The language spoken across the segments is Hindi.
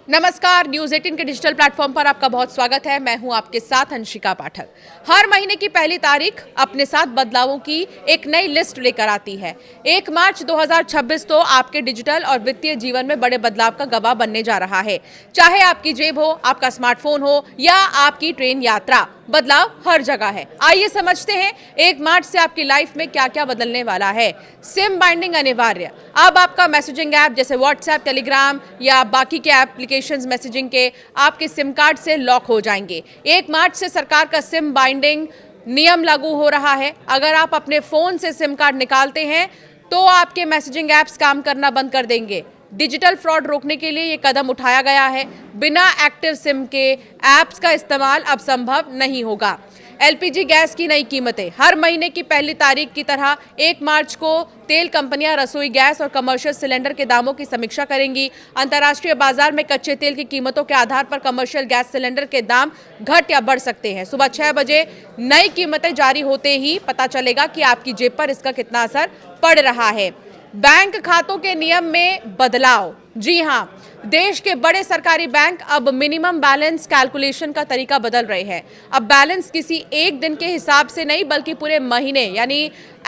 नमस्कार, न्यूज 18 के डिजिटल प्लेटफॉर्म पर आपका बहुत स्वागत है। मैं हूं आपके साथ अंशिका पाठक। हर महीने की पहली तारीख अपने साथ बदलावों की एक नई लिस्ट लेकर आती है। 1 मार्च 2026 तो आपके डिजिटल और वित्तीय जीवन में बड़े बदलाव का गवाह बनने जा रहा है। चाहे आपकी जेब हो, आपका स्मार्टफोन हो या आपकी ट्रेन यात्रा, बदलाव हर जगह है। आइए समझते हैं 1 मार्च से आपकी लाइफ में क्या क्या बदलने वाला है। सिम बाइंडिंग अनिवार्य। अब आपका मैसेजिंग ऐप जैसे व्हाट्सएप, टेलीग्राम या बाकी के एप्लीकेशंस मैसेजिंग के आपके सिम कार्ड से लॉक हो जाएंगे। 1 मार्च से सरकार का सिम बाइंडिंग नियम लागू हो रहा है। अगर आप अपने फोन से सिम कार्ड निकालते हैं तो आपके मैसेजिंग ऐप्स काम करना बंद कर देंगे। डिजिटल फ्रॉड रोकने के लिए ये कदम उठाया गया है। बिना एक्टिव सिम के ऐप्स का इस्तेमाल अब संभव नहीं होगा। एलपीजी गैस की नई कीमतें। हर महीने की पहली तारीख की तरह 1 मार्च को तेल कंपनियां रसोई गैस और कमर्शियल सिलेंडर के दामों की समीक्षा करेंगी। अंतर्राष्ट्रीय बाजार में कच्चे तेल की कीमतों के आधार पर कमर्शियल गैस सिलेंडर के दाम घट या बढ़ सकते हैं। सुबह 6 बजे नई कीमतें जारी होते ही पता चलेगा कि आपकी जेब पर इसका कितना असर पड़ रहा है। बैंक खातों के नियम में बदलाव। जी हां, देश के बड़े सरकारी बैंक अब मिनिमम बैलेंस कैलकुलेशन का तरीका बदल रहे हैं। अब बैलेंस किसी एक दिन के हिसाब से नहीं बल्कि पूरे महीने यानी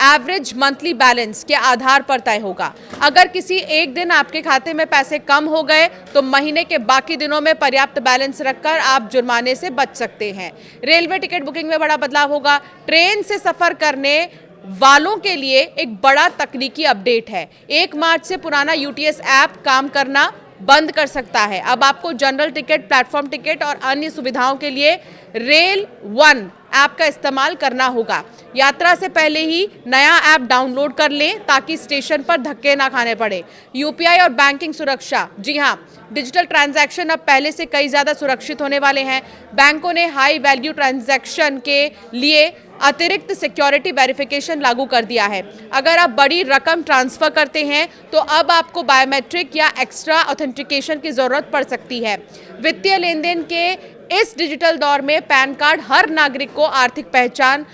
एवरेज मंथली बैलेंस के आधार पर तय होगा। अगर किसी एक दिन आपके खाते में पैसे कम हो गए तो महीने के बाकी दिनों में पर्याप्त बैलेंस रखकर आप जुर्माने से बच सकते हैं। रेलवे टिकट बुकिंग में बड़ा बदलाव होगा। ट्रेन से सफर करने वालों के लिए एक बड़ा तकनीकी अपडेट है। 1 मार्च से पुराना यूटीएस ऐप काम करना बंद कर सकता है। अब आपको जनरल टिकट, प्लेटफॉर्म टिकट और अन्य सुविधाओं के लिए रेल वन ऐप का इस्तेमाल करना होगा। यात्रा से पहले ही नया ऐप डाउनलोड कर लें ताकि स्टेशन पर धक्के ना खाने पड़े। यूपीआई और बैंकिंग सुरक्षा। जी हां, डिजिटल ट्रांजैक्शन अब पहले से कई ज़्यादा सुरक्षित होने वाले हैं। बैंकों ने हाई वैल्यू ट्रांजैक्शन के लिए अतिरिक्त सिक्योरिटी वेरिफिकेशन लागू कर दिया है। अगर आप बड़ी रकम ट्रांसफर करते हैं तो अब आपको बायोमेट्रिक या एक्स्ट्रा ऑथेंटिकेशन की जरूरत पड़ सकती है। वित्तीय लेन देन के इस डिजिटल दौर में पैन कार्ड हर नागरिक को आर्थिक पहचान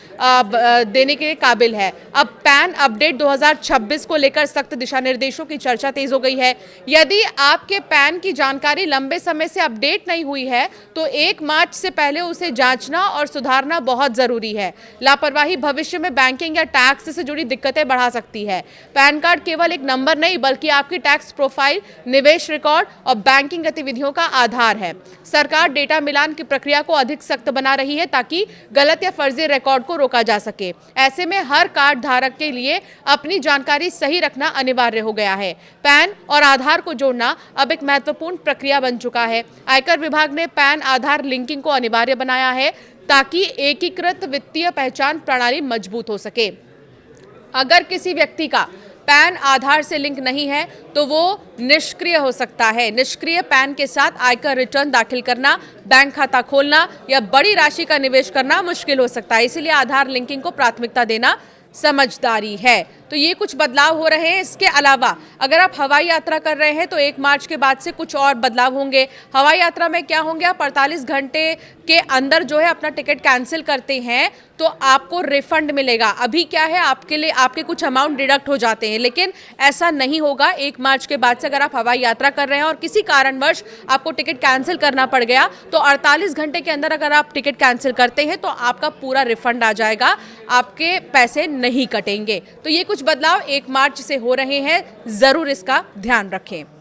देने के काबिल है। अब पैन अपडेट 2026 को लेकर सख्त दिशा निर्देशों की चर्चा तेज हो गई है। यदि आपके पैन की जानकारी लंबे समय से अपडेट नहीं हुई है तो 1 मार्च से पहले उसे जांचना और सुधारना बहुत जरूरी है। लापरवाही भविष्य में बैंकिंग या टैक्स से जुड़ी दिक्कतें बढ़ा सकती है। पैन कार्ड केवल एक नंबर नहीं बल्कि आपकी टैक्स प्रोफाइल, निवेश रिकॉर्ड और बैंकिंग गतिविधियों का आधार है। सरकार डेटा मिलान की प्रक्रिया को अधिक सख्त बना रही है ताकि गलत या फर्जी रिकॉर्ड को रोका जा सके। ऐसे में हर कार्ड धारक के लिए अपनी जानकारी सही रखना अनिवार्य हो गया है। पैन और आधार को जोड़ना अब एक महत्वपूर्ण प्रक्रिया बन चुका है। आयकर विभाग ने पैन आधार लिंकिंग को अनिवार्य बनाया है ताकि एकीकृत वित्तीय पहचान प्रणाली मजबूत हो सके। अगर किसी व्यक्ति का पैन आधार से लिंक नहीं है तो वो निष्क्रिय हो सकता है। निष्क्रिय पैन के साथ आयकर रिटर्न दाखिल करना, बैंक खाता खोलना या बड़ी राशि का निवेश करना मुश्किल हो सकता है। इसलिए आधार लिंकिंग को प्राथमिकता देना समझदारी है। तो ये कुछ बदलाव हो रहे हैं। इसके अलावा अगर आप हवाई यात्रा कर रहे हैं तो 1 मार्च के बाद से कुछ और बदलाव होंगे। हवाई यात्रा में क्या होंगे, आप 48 घंटे के अंदर जो है अपना टिकट कैंसिल करते हैं तो आपको रिफंड मिलेगा। अभी क्या है, आपके लिए आपके कुछ अमाउंट डिडक्ट हो जाते हैं, लेकिन ऐसा नहीं होगा 1 मार्च के बाद से। अगर आप हवाई यात्रा कर रहे हैं और किसी कारणवश आपको टिकट कैंसिल करना पड़ गया तो 48 घंटे के अंदर अगर आप टिकट कैंसिल करते हैं तो आपका पूरा रिफंड आ जाएगा, आपके पैसे नहीं कटेंगे। तो ये कुछ बदलाव 1 मार्च से हो रहे हैं, जरूर इसका ध्यान रखें।